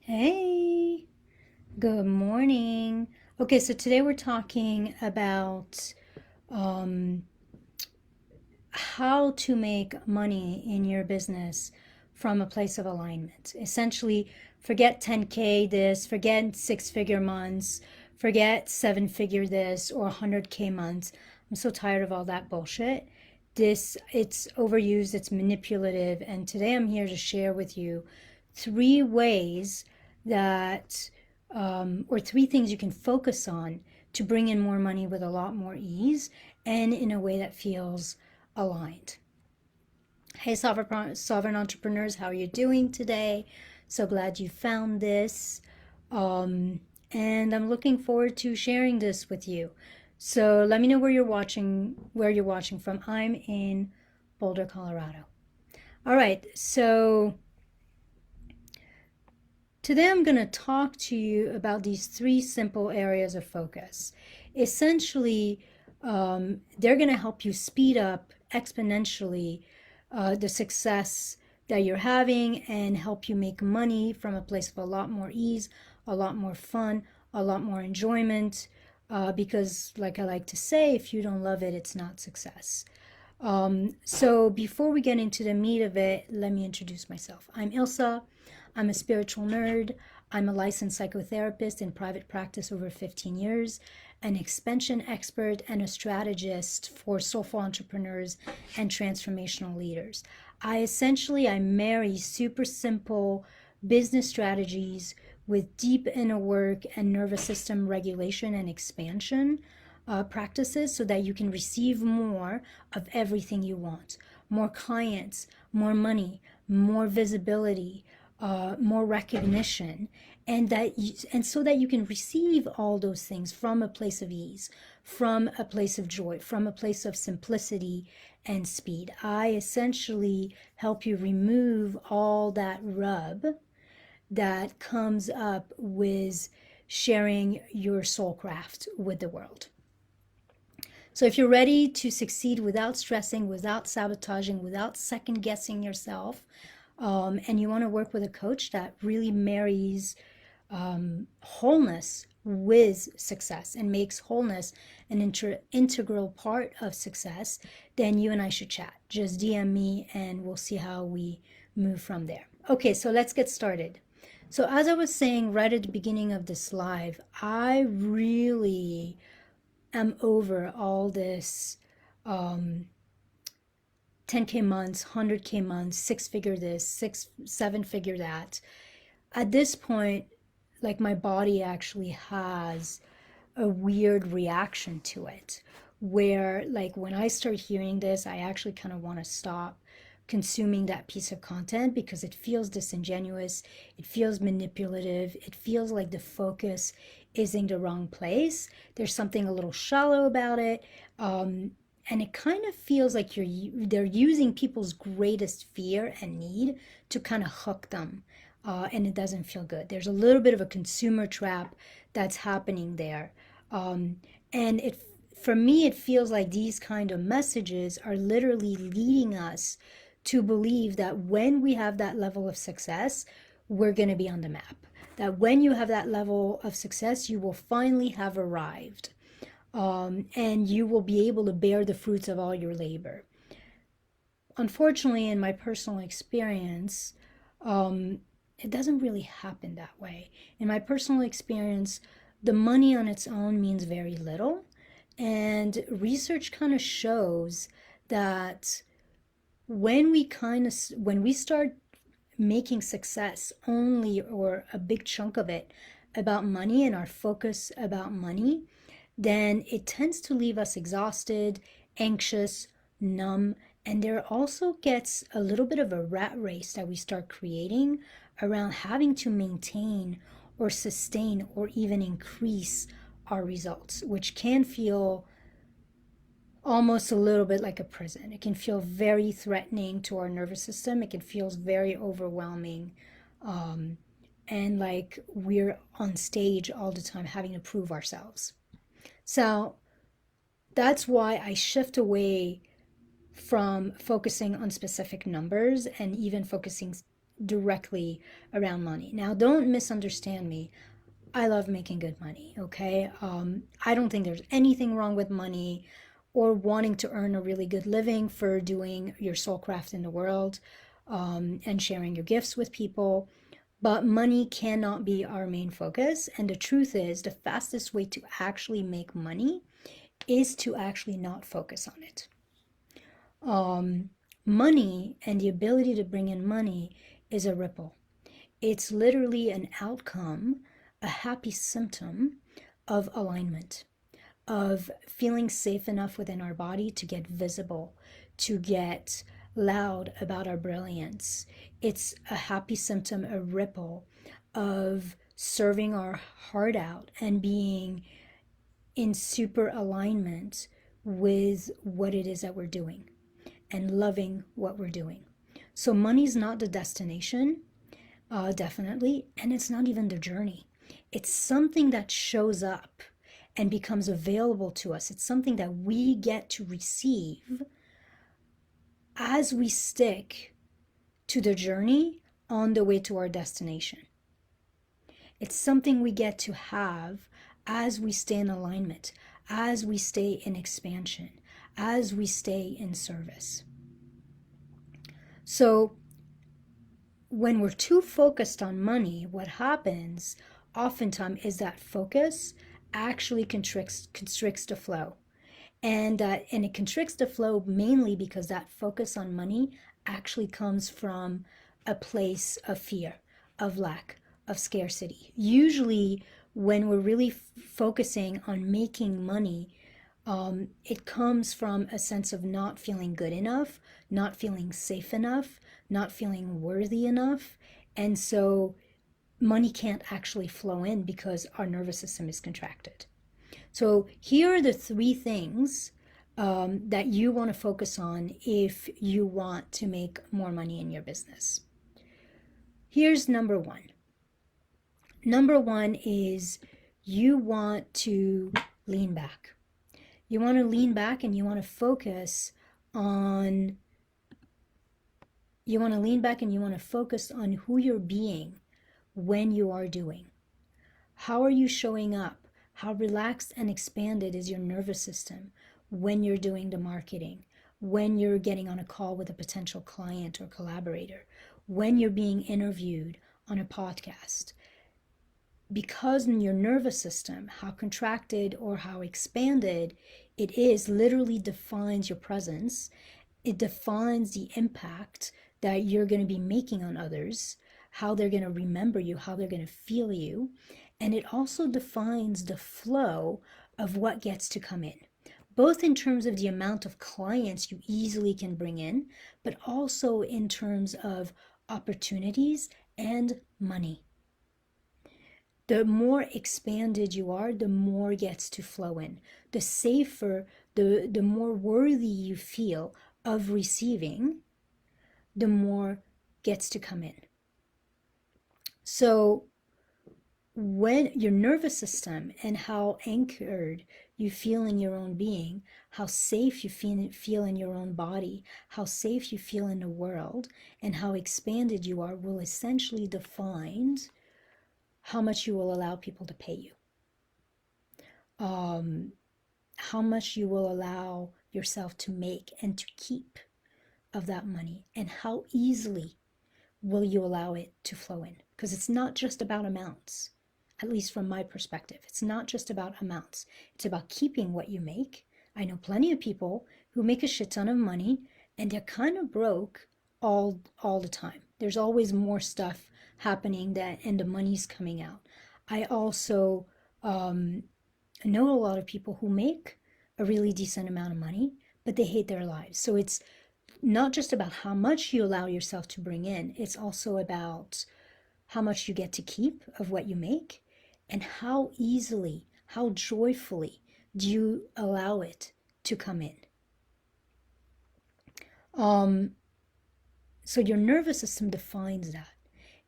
Hey, good morning. Okay, so today we're talking about um, how to make money in your business from a place of alignment. Essentially, forget 10K this, forget six-figure months, forget seven-figure this or 100K months. I'm so tired of all that bullshit. It's overused, it's manipulative, and today I'm here to share with you three ways that, or three things you can focus on to bring in more money with a lot more ease and in a way that feels aligned. Hey, sovereign entrepreneurs, how are you doing today? So glad you found this. Um, and I'm looking forward to sharing this with you. So let me know where you're watching from. I'm in Boulder, Colorado. All right, so today I'm going to talk to you about these three simple areas of focus. Essentially, they're going to help you speed up exponentially the success that you're having and help you make money from a place of a lot more ease, a lot more fun, a lot more enjoyment. Because, like I like to say, if you don't love it, it's not success. So before we get into the meat of it, let me introduce myself. I'm Ilsa. I'm a spiritual nerd. I'm a licensed psychotherapist in private practice over 15 years, an expansion expert, and a strategist for soulful entrepreneurs and transformational leaders. I marry super simple business strategies with deep inner work and nervous system regulation and expansion practices so that you can receive more of everything you want: more clients, more money, more visibility, more recognition, and so that you can receive all those things from a place of ease, from a place of joy, from a place of simplicity and speed. I essentially help you remove all that rub that comes up with sharing your soul craft with the world. So if you're ready to succeed without stressing, without sabotaging, without second guessing yourself, and you want to work with a coach that really marries wholeness with success and makes wholeness an integral part of success, then you and I should chat. Just DM me and we'll see how we move from there. Okay, so let's get started. So, as I was saying right at the beginning of this live, I really am over all this 10K months, 100K months, six-figure this, seven-figure that. At this point, like, my body actually has a weird reaction to it, where, like, when I start hearing this, I actually kind of want to stop consuming that piece of content because it feels disingenuous, it feels manipulative, it feels like the focus is in the wrong place. There's something a little shallow about it. And it kind of feels like they're using people's greatest fear and need to kind of hook them, and it doesn't feel good. There's a little bit of a consumer trap that's happening there, and it for me it feels like these kind of messages are literally leading us to believe that when we have that level of success, we're going to be on the map. That when you have that level of success, you will finally have arrived, and you will be able to bear the fruits of all your labor. Unfortunately, in my personal experience, it doesn't really happen that way. In my personal experience, the money on its own means very little. And research kind of shows that when we start making success only, or a big chunk of it, about money and our focus about money, then it tends to leave us exhausted, anxious, numb, and there also gets a little bit of a rat race that we start creating around having to maintain or sustain or even increase our results, which can feel almost a little bit like a prison. It can feel very threatening to our nervous system. It can feel very overwhelming. And like we're on stage all the time having to prove ourselves. So that's why I shift away from focusing on specific numbers and even focusing directly around money. Now, don't misunderstand me. I love making good money, okay? I don't think there's anything wrong with money or wanting to earn a really good living for doing your soul craft in the world, and sharing your gifts with people. But money cannot be our main focus. And the truth is, the fastest way to actually make money is to actually not focus on it. Money and the ability to bring in money is a ripple. It's literally an outcome, a happy symptom of alignment, of feeling safe enough within our body to get visible, to get loud about our brilliance. It's a happy symptom, a ripple of serving our heart out and being in super alignment with what it is that we're doing and loving what we're doing. So money's not the destination, definitely, and it's not even the journey. It's something that shows up and becomes available to us. It's something that we get to receive as we stick to the journey on the way to our destination. It's something we get to have as we stay in alignment, as we stay in expansion, as we stay in service. So when we're too focused on money, what happens oftentimes is that focus actually constricts the flow. And it constricts the flow mainly because that focus on money actually comes from a place of fear, of lack, of scarcity. Usually when we're really focusing on making money, it comes from a sense of not feeling good enough, not feeling safe enough, not feeling worthy enough. And so money can't actually flow in because our nervous system is contracted. So here are the three things that you want to focus on if you want to make more money in your business. Here's number one. Number one is you want to lean back. You want to lean back and you want to focus on who you're being when you are doing. How are you showing up? How relaxed and expanded is your nervous system when you're doing the marketing, when you're getting on a call with a potential client or collaborator, when you're being interviewed on a podcast? Because in your nervous system, how contracted or how expanded it is literally defines your presence. It defines the impact that you're going to be making on others, how they're going to remember you, how they're going to feel you. And it also defines the flow of what gets to come in, both in terms of the amount of clients you easily can bring in, but also in terms of opportunities and money. The more expanded you are, the more gets to flow in. The safer, the more worthy you feel of receiving, the more gets to come in. So when your nervous system and how anchored you feel in your own being, how safe you feel in your own body, how safe you feel in the world, and how expanded you are will essentially define how much you will allow people to pay you, how much you will allow yourself to make and to keep of that money, and how easily will you allow it to flow in. Because it's not just about amounts, at least from my perspective. It's not just about amounts. It's about keeping what you make. I know plenty of people who make a shit ton of money and they're kind of broke all the time. There's always more stuff happening and the money's coming out. I also know a lot of people who make a really decent amount of money, but they hate their lives. So it's not just about how much you allow yourself to bring in, it's also about how much you get to keep of what you make and how easily, how joyfully do you allow it to come in. So your nervous system defines that.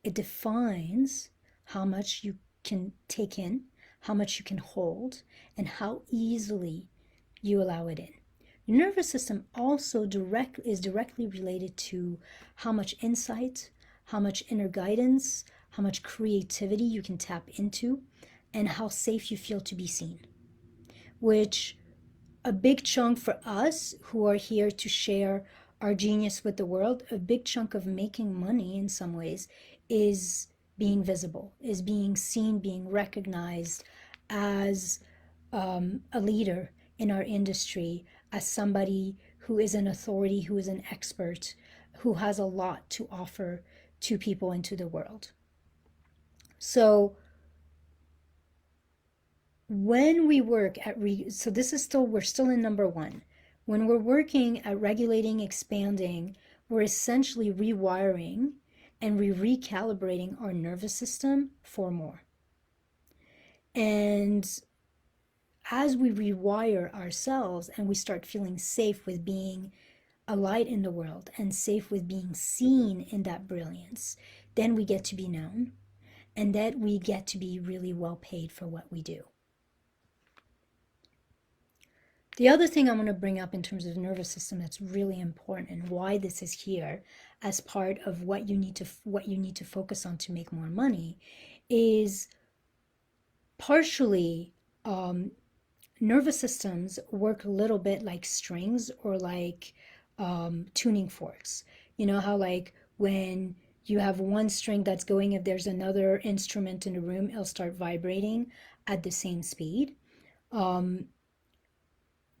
It defines how much you can take in, how much you can hold, and how easily you allow it in. Your nervous system also is directly related to how much insight, how much inner guidance, how much creativity you can tap into, and how safe you feel to be seen. Which a big chunk for us who are here to share our genius with the world, a big chunk of making money in some ways is being visible, is being seen, being recognized as a leader in our industry, as somebody who is an authority, who is an expert, who has a lot to offer to people and to the world. So when we work at so this is still, we're still in number one. When we're working at regulating, expanding, we're essentially rewiring and recalibrating our nervous system for more. And as we rewire ourselves and we start feeling safe with being a light in the world and safe with being seen in that brilliance, then we get to be known, and that we get to be really well paid for what we do. The other thing I'm going to bring up in terms of nervous system that's really important, and why this is here as part of what you need to focus on to make more money, is partially nervous systems work a little bit like strings or like tuning forks. You know how like when you have one string that's going, if there's another instrument in the room, it'll start vibrating at the same speed.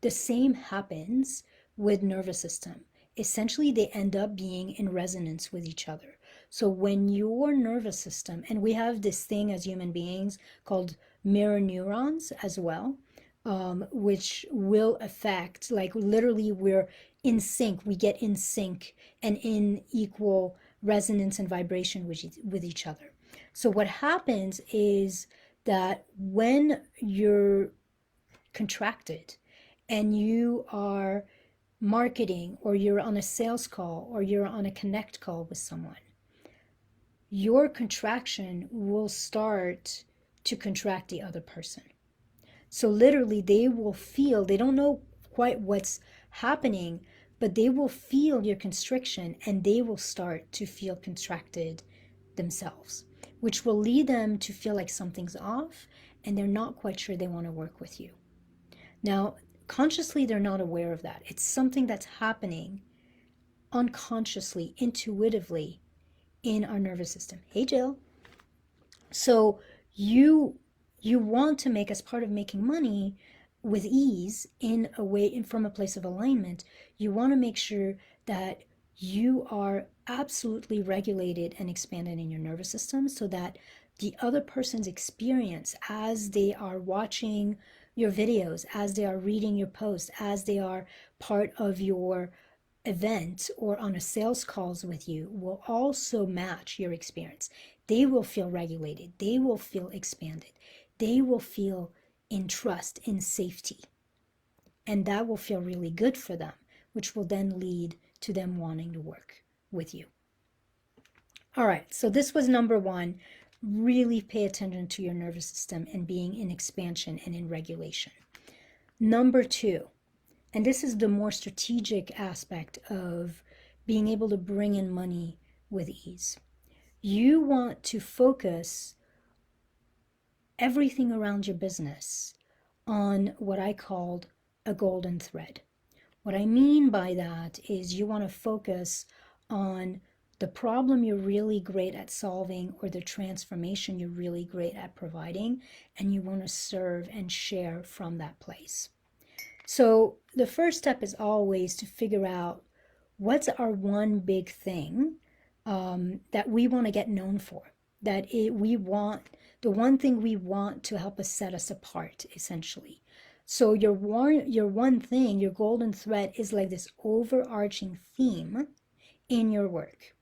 The same happens with nervous system. Essentially, they end up being in resonance with each other. So when your nervous system, and we have this thing as human beings called mirror neurons as well, which will affect, like literally we're in sync, we get in sync and in equal resonance and vibration with each other. So what happens is that when you're contracted and you are marketing, or you're on a sales call, or you're on a connect call with someone, your contraction will start to contract the other person. So literally they will feel, they don't know quite what's happening, but they will feel your constriction and they will start to feel contracted themselves, which will lead them to feel like something's off and they're not quite sure they want to work with you. Now, consciously, they're not aware of that. It's something that's happening unconsciously, intuitively in our nervous system. Hey, Jill. So you want to make, as part of making money with ease in a way, from a place of alignment, you want to make sure that you are absolutely regulated and expanded in your nervous system, so that the other person's experience as they are watching your videos, as they are reading your posts, as they are part of your event or on a sales calls with you, will also match your experience. They will feel regulated. They will feel expanded. They will feel in trust, in safety. And that will feel really good for them, which will then lead to them wanting to work with you. All right, so this was number one. Really pay attention to your nervous system and being in expansion and in regulation. Number two, and this is the more strategic aspect of being able to bring in money with ease. You want to focus everything around your business on what I called a golden thread. What I mean by that is you want to focus on the problem you're really great at solving, or the transformation you're really great at providing, and you want to serve and share from that place. So the first step is always to figure out what's our one big thing that we want to get known for, we want, the one thing we want to help us set us apart, essentially. So your one thing, your golden thread, is like this overarching theme in your work.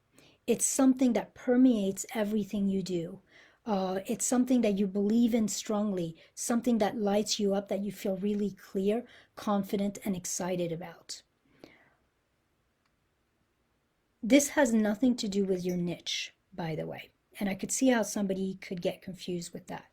It's something that permeates everything you do. It's something that you believe in strongly, something that lights you up, that you feel really clear, confident, and excited about. This has nothing to do with your niche, by the way, and I could see how somebody could get confused with that.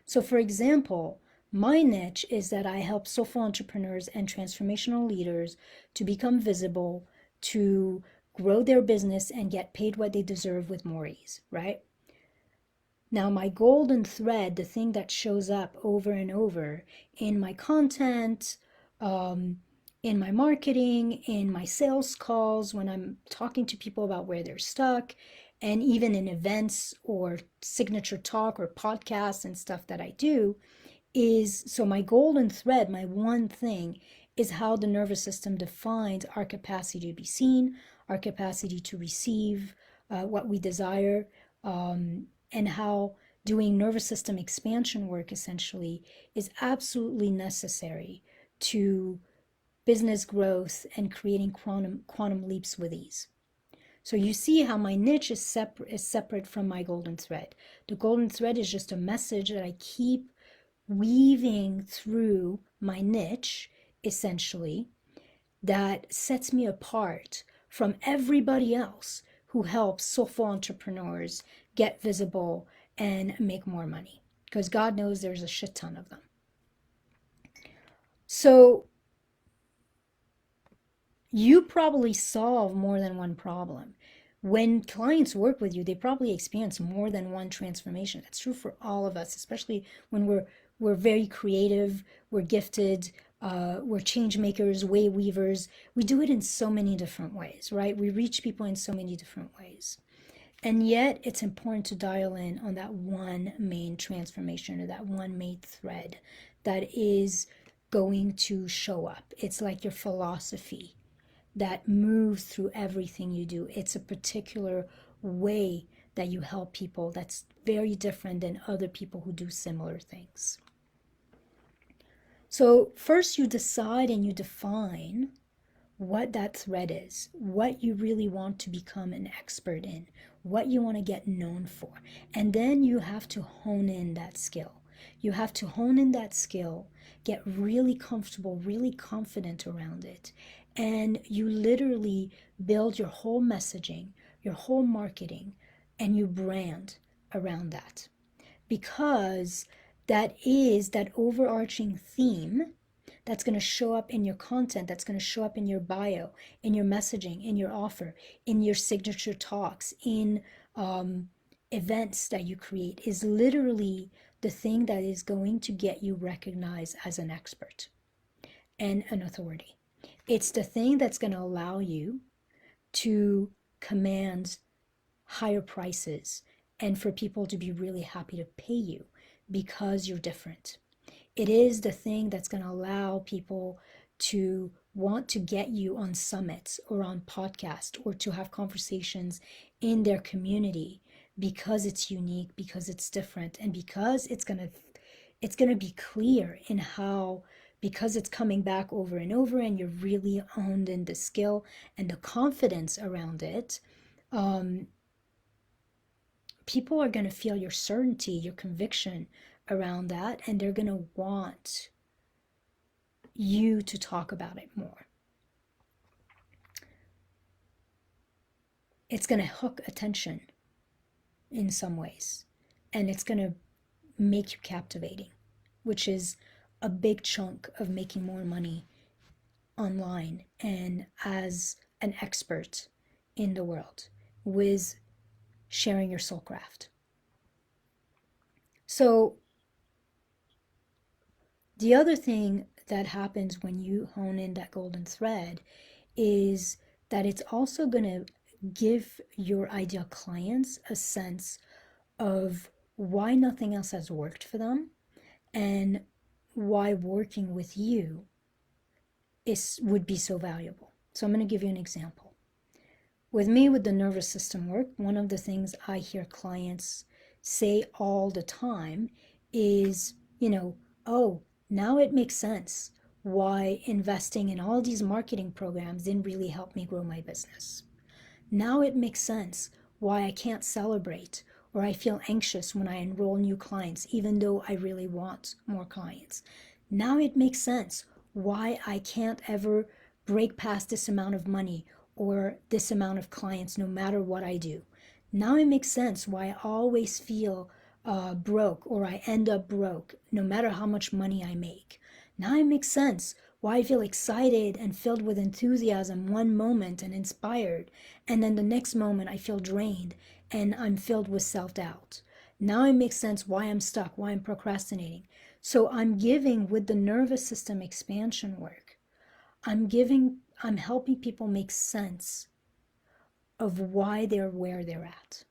So for example, my niche is that I help soulful entrepreneurs and transformational leaders to become visible, to grow their business and get paid what they deserve with more ease, right? Now, my golden thread, the thing that shows up over and over in my content, in my marketing, in my sales calls, when I'm talking to people about where they're stuck, and even in events or signature talk or podcasts and stuff that I do, is so my golden thread, my one thing, is how the nervous system defines our capacity to be seen, our capacity to receive what we desire, and how doing nervous system expansion work essentially is absolutely necessary to business growth and creating quantum leaps with ease. So you see how my niche is separate from my golden thread. The golden thread is just a message that I keep weaving through my niche, essentially, that sets me apart from everybody else who helps soulful entrepreneurs get visible and make more money. Because God knows there's a shit ton of them. So you probably solve more than one problem. When clients work with you, they probably experience more than one transformation. That's true for all of us, especially when we're very creative, we're gifted, we're change makers, way weavers. We do it in so many different ways, right? We reach people in so many different ways. And yet it's important to dial in on that one main transformation or that one main thread that is going to show up. It's like your philosophy that moves through everything you do. It's a particular way that you help people that's very different than other people who do similar things. So first you decide and you define what that thread is, what you really want to become an expert in, what you want to get known for. And then you have to hone in that skill. You have to hone in that skill, get really comfortable, really confident around it. And you literally build your whole messaging, your whole marketing, and you brand around that. Because that is that overarching theme that's going to show up in your content, that's going to show up in your bio, in your messaging, in your offer, in your signature talks, in events that you create, is literally the thing that is going to get you recognized as an expert and an authority. It's the thing that's going to allow you to command higher prices and for people to be really happy to pay you because you're different. It is the thing that's going to allow people to want to get you on summits or on podcasts or to have conversations in their community because it's unique, because it's different, and because it's going to be clear in how, because it's coming back over and over and you're really honed in the skill and the confidence around it, people are going to feel your certainty, your conviction around that, and they're going to want you to talk about it more. It's going to hook attention in some ways, and it's going to make you captivating, which is a big chunk of making more money online and as an expert in the world with sharing your soul craft. So the other thing that happens when you hone in that golden thread is that it's also going to give your ideal clients a sense of why nothing else has worked for them and why working with you would be so valuable. So I'm going to give you an example. With me, with the nervous system work, one of the things I hear clients say all the time is, oh, now it makes sense why investing in all these marketing programs didn't really help me grow my business. Now it makes sense why I can't celebrate or I feel anxious when I enroll new clients, even though I really want more clients. Now it makes sense why I can't ever break past this amount of money or this amount of clients no matter what I do. Now it makes sense why I always feel broke or I end up broke no matter how much money I make. Now it makes sense why I feel excited and filled with enthusiasm one moment and inspired, And then the next moment I feel drained and I'm filled with self-doubt. Now it makes sense why I'm stuck, why I'm procrastinating. So I'm giving with the nervous system expansion work. I'm helping people make sense of why they're where they're at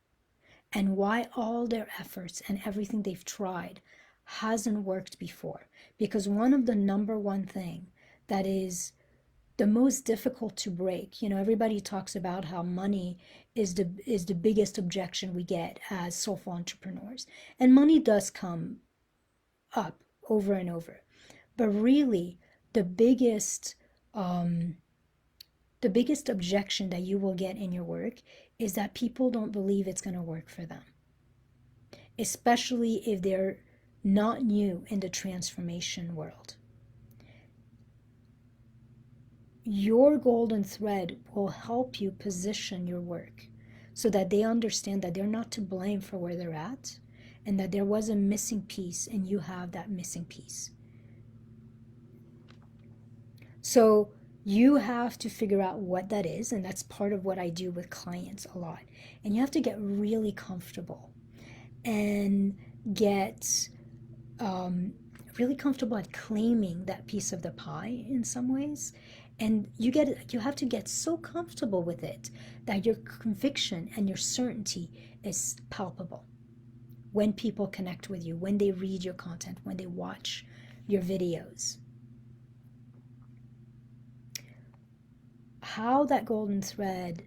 and why all their efforts and everything they've tried hasn't worked before. Because one of the number one thing that is the most difficult to break, everybody talks about how money is the biggest objection we get as solo entrepreneurs. And money does come up over and over. But really, the biggest um, the biggest objection that you will get in your work is that people don't believe it's going to work for them, especially if they're not new in the transformation world. Your golden thread will help you position your work so that they understand that they're not to blame for where they're at and that there was a missing piece and you have that missing piece. So you have to figure out what that is, and that's part of what I do with clients a lot. And you have to get really comfortable and get really comfortable at claiming that piece of the pie in some ways. And you have to get so comfortable with it that your conviction and your certainty is palpable when people connect with you, when they read your content, when they watch your videos. How that golden thread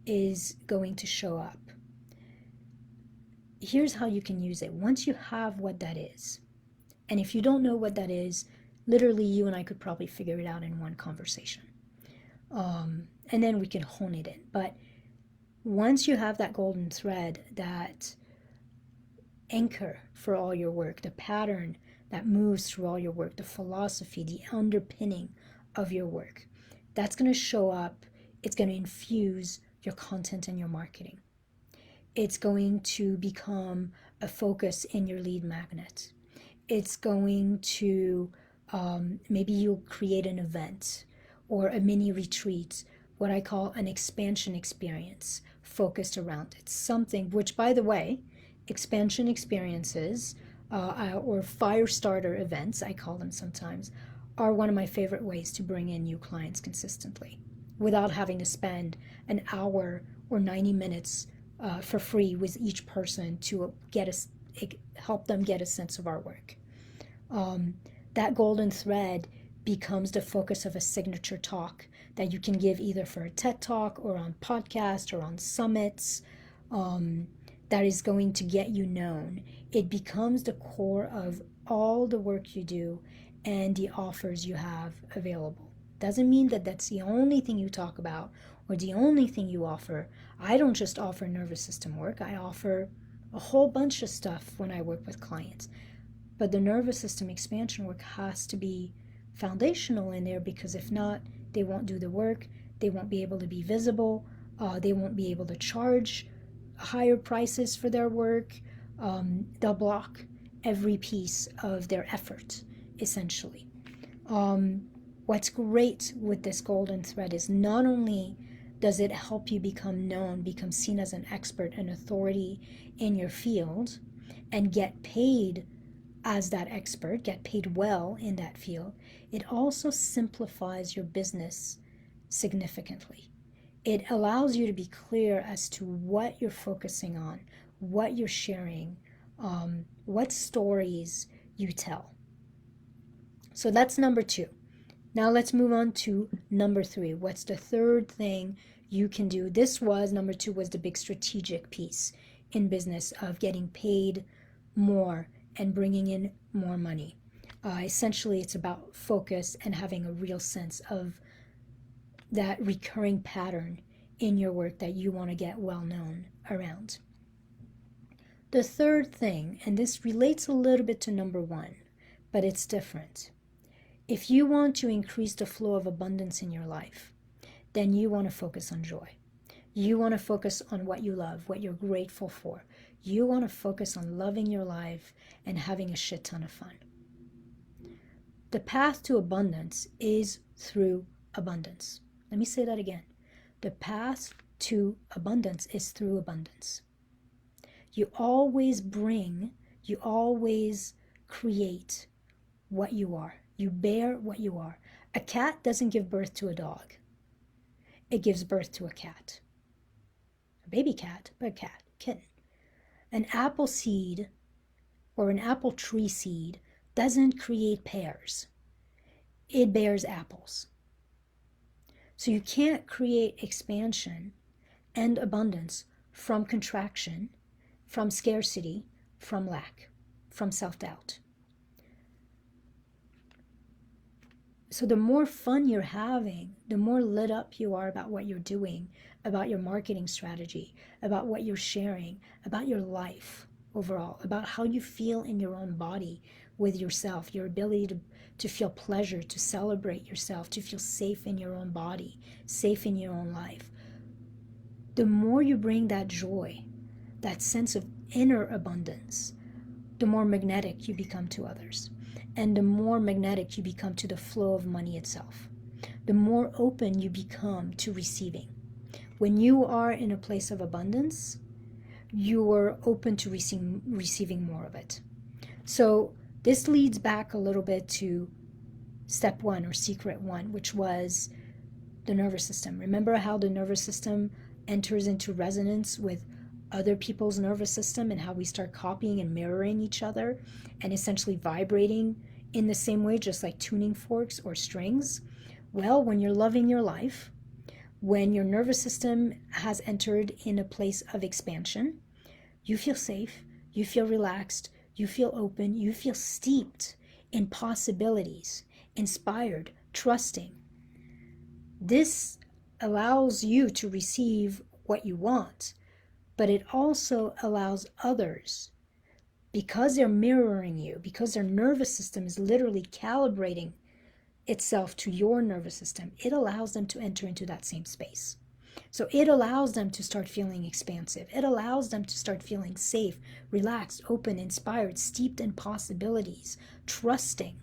is going to show up. Here's how you can use it. Once you have what that is, and if you don't know what that is, literally you and I could probably figure it out in one conversation. And then we can hone it in. But once you have that golden thread, that anchor for all your work, the pattern that moves through all your work, the philosophy, the underpinning of your work, that's going to show up. It's going to infuse your content and your marketing. It's going to become a focus in your lead magnet. It's going to, maybe you'll create an event or a mini retreat, what I call an expansion experience focused around it. Something which, by the way, expansion experiences or fire starter events, I call them sometimes, are one of my favorite ways to bring in new clients consistently without having to spend an hour or 90 minutes for free with each person to help them get a sense of our work. That golden thread becomes the focus of a signature talk that you can give either for a TED Talk or on podcast or on summits, that is going to get you known. It becomes the core of all the work you do and the offers you have available. Doesn't mean that that's the only thing you talk about or the only thing you offer. I don't just offer nervous system work. I offer a whole bunch of stuff when I work with clients. But the nervous system expansion work has to be foundational in there, because if not, they won't do the work. They won't be able to be visible. They won't be able to charge higher prices for their work. They'll block every piece of their effort, essentially. What's great with this golden thread is not only does it help you become known, become seen as an expert, an authority in your field, and get paid as that expert, get paid well in that field, it also simplifies your business significantly. It allows you to be clear as to what you're focusing on, what you're sharing, what stories you tell. So that's number 2. Now let's move on to number 3. What's the third thing you can do? Number 2 was the big strategic piece in business of getting paid more and bringing in more money. Essentially, it's about focus and having a real sense of that recurring pattern in your work that you want to get well known around. The third thing, and this relates a little bit to number 1, but it's different. If you want to increase the flow of abundance in your life, then you want to focus on joy. You want to focus on what you love, what you're grateful for. You want to focus on loving your life and having a shit ton of fun. The path to abundance is through abundance. Let me say that again. The path to abundance is through abundance. You always bring, you always create what you are. You bear what you are. A cat doesn't give birth to a dog. It gives birth to a cat. A baby cat, but a cat, kitten. An apple seed or an apple tree seed doesn't create pears. It bears apples. So you can't create expansion and abundance from contraction, from scarcity, from lack, from self-doubt. So the more fun you're having, the more lit up you are about what you're doing, about your marketing strategy, about what you're sharing, about your life overall, about how you feel in your own body with yourself, your ability to feel pleasure, to celebrate yourself, to feel safe in your own body, safe in your own life. The more you bring that joy, that sense of inner abundance, the more magnetic you become to others. And the more magnetic you become to the flow of money itself. The more open you become to receiving. When you are in a place of abundance, you are open to receiving more of it. So this leads back a little bit to step one or secret one, which was the nervous system. Remember how the nervous system enters into resonance with other people's nervous system and how we start copying and mirroring each other and essentially vibrating in the same way, just like tuning forks or strings? Well, when you're loving your life, when your nervous system has entered in a place of expansion, you feel safe, you feel relaxed, you feel open, you feel steeped in possibilities, inspired, trusting. This allows you to receive what you want, but it also allows others, because they're mirroring you, because their nervous system is literally calibrating itself to your nervous system, it allows them to enter into that same space. So it allows them to start feeling expansive. It allows them to start feeling safe, relaxed, open, inspired, steeped in possibilities, trusting.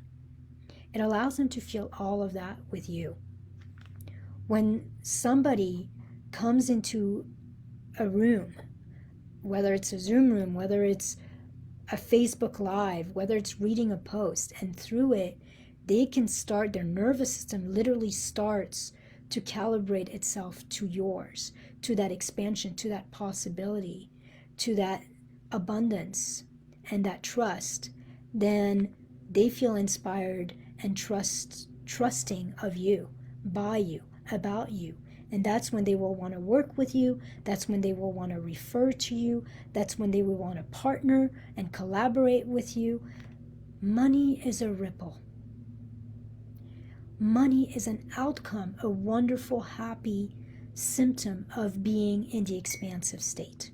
It allows them to feel all of that with you. When somebody comes into a room, whether it's a Zoom room, whether it's a Facebook Live, whether it's reading a post, and through it, they can start, their nervous system literally starts to calibrate itself to yours, to that expansion, to that possibility, to that abundance and that trust, then they feel inspired and trusting of you, by you, about you. And that's when they will want to work with you. That's when they will want to refer to you. That's when they will want to partner and collaborate with you. Money is a ripple. Money is an outcome, a wonderful, happy symptom of being in the expansive state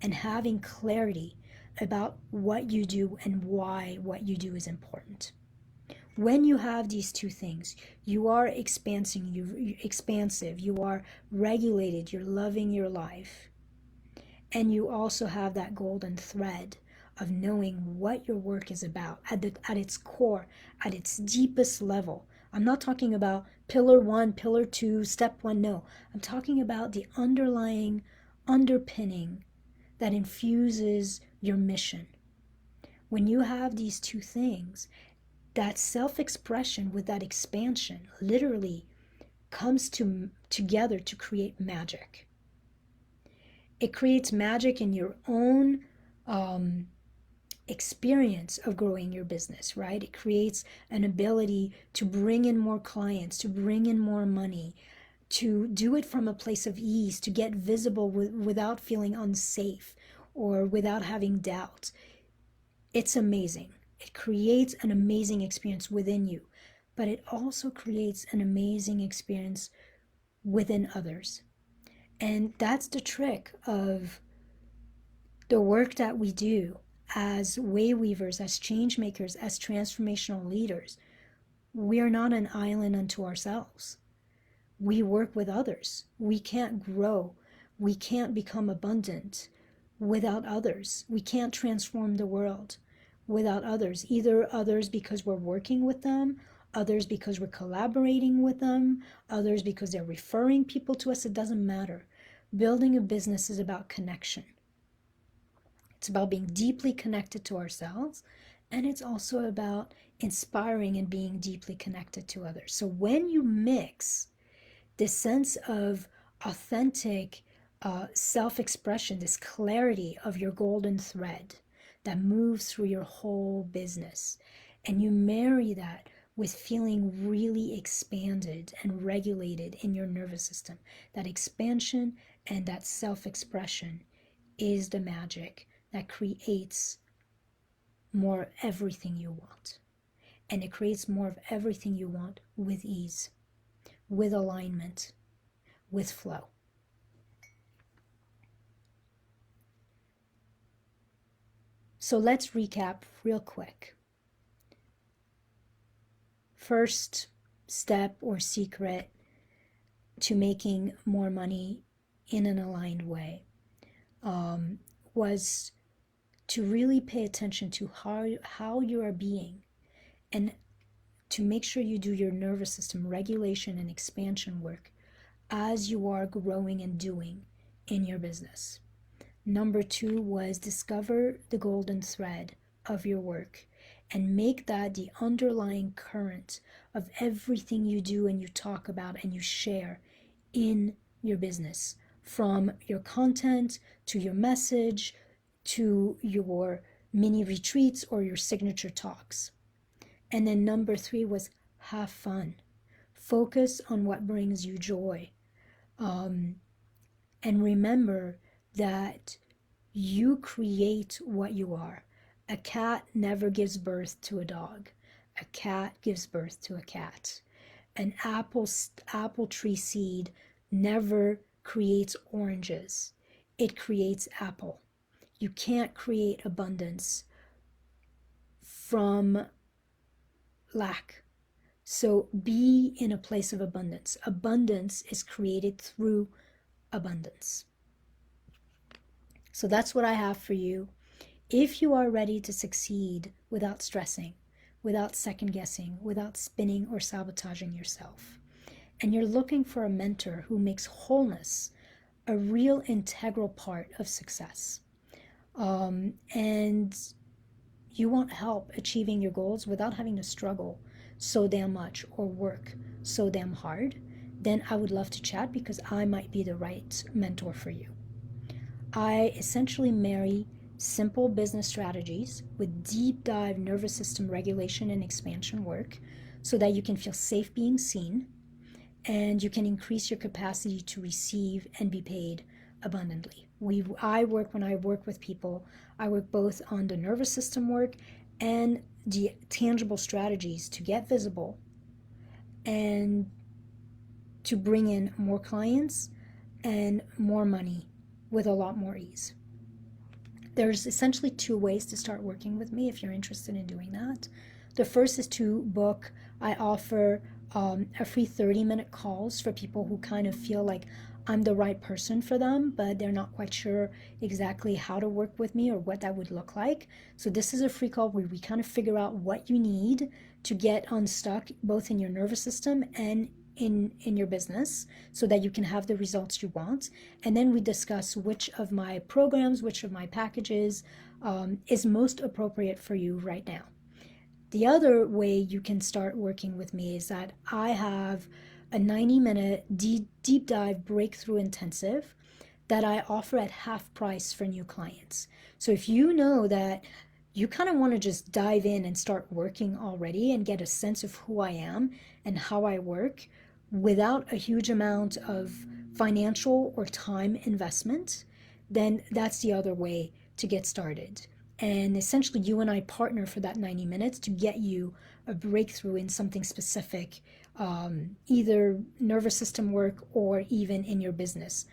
and having clarity about what you do and why what you do is important. When you have these two things, you are expansive, you are regulated, you're loving your life. And you also have that golden thread of knowing what your work is about at its core, at its deepest level. I'm not talking about pillar one, pillar two, step one, no. I'm talking about the underlying underpinning that infuses your mission. When you have these two things, that self-expression with that expansion literally comes together to create magic. It creates magic in your own experience of growing your business, right? It creates an ability to bring in more clients, to bring in more money, to do it from a place of ease, to get visible without feeling unsafe or without having doubt. It's amazing. It creates an amazing experience within you, but it also creates an amazing experience within others. And that's the trick of the work that we do as way weavers, as change makers, as transformational leaders. We are not an island unto ourselves. We work with others. We can't grow. We can't become abundant without others. We can't transform the world without others. Either others because we're working with them, others because we're collaborating with them, others because they're referring people to us. It doesn't matter. Building a business is about connection. It's about being deeply connected to ourselves, and it's also about inspiring and being deeply connected to others. So when you mix this sense of authentic self-expression, this clarity of your golden thread that moves through your whole business, and you marry that with feeling really expanded and regulated in your nervous system, that expansion and that self-expression is the magic that creates more of everything you want. And it creates more of everything you want with ease, with alignment, with flow. So let's recap real quick. First step or secret to making more money in an aligned way was to really pay attention to how you are being, and to make sure you do your nervous system regulation and expansion work as you are growing and doing in your business. Number 2 was discover the golden thread of your work and make that the underlying current of everything you do and you talk about and you share in your business, from your content to your message to your mini retreats or your signature talks. And then number 3 was have fun. Focus on what brings you joy. And remember that you create what you are. A cat never gives birth to a dog. A cat gives birth to a cat. An apple tree seed never creates oranges. It creates apple. You can't create abundance from lack. So be in a place of abundance. Abundance is created through abundance. So that's what I have for you. If you are ready to succeed without stressing, without second guessing, without spinning or sabotaging yourself, and you're looking for a mentor who makes wholeness a real integral part of success, and you want help achieving your goals without having to struggle so damn much or work so damn hard, then I would love to chat, because I might be the right mentor for you. I essentially marry simple business strategies with deep dive nervous system regulation and expansion work so that you can feel safe being seen and you can increase your capacity to receive and be paid abundantly. When I work with people, I work both on the nervous system work and the tangible strategies to get visible and to bring in more clients and more money with a lot more ease. There's essentially 2 ways to start working with me if you're interested in doing that. The first is to book. I offer a free 30-minute calls for people who kind of feel like I'm the right person for them, but they're not quite sure exactly how to work with me or what that would look like. So this is a free call where we kind of figure out what you need to get unstuck, both in your nervous system and in your business, so that you can have the results you want. And then we discuss which of my programs, which of my packages is most appropriate for you right now. The other way you can start working with me is that I have a 90-minute deep dive breakthrough intensive that I offer at half price for new clients. So if you know that you kind of want to just dive in and start working already and get a sense of who I am and how I work without a huge amount of financial or time investment, then that's the other way to get started. And essentially you and I partner for that 90 minutes to get you a breakthrough in something specific, either nervous system work or even in your business.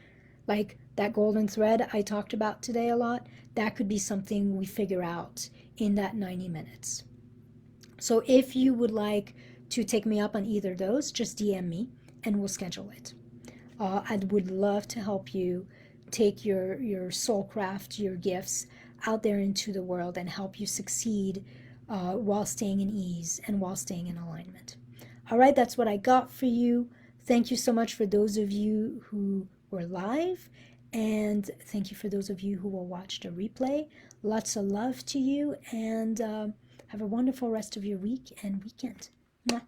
Like that golden thread I talked about today a lot, that could be something we figure out in that 90 minutes. So if you would like to take me up on either of those, just DM me and we'll schedule it. I would love to help you take your soul craft, your gifts out there into the world and help you succeed while staying in ease and while staying in alignment. All right, that's what I got for you. Thank you so much for those of you who were live, And thank you for those of you who will watch the replay. Lots of love to you, and have a wonderful rest of your week and weekend. Mwah.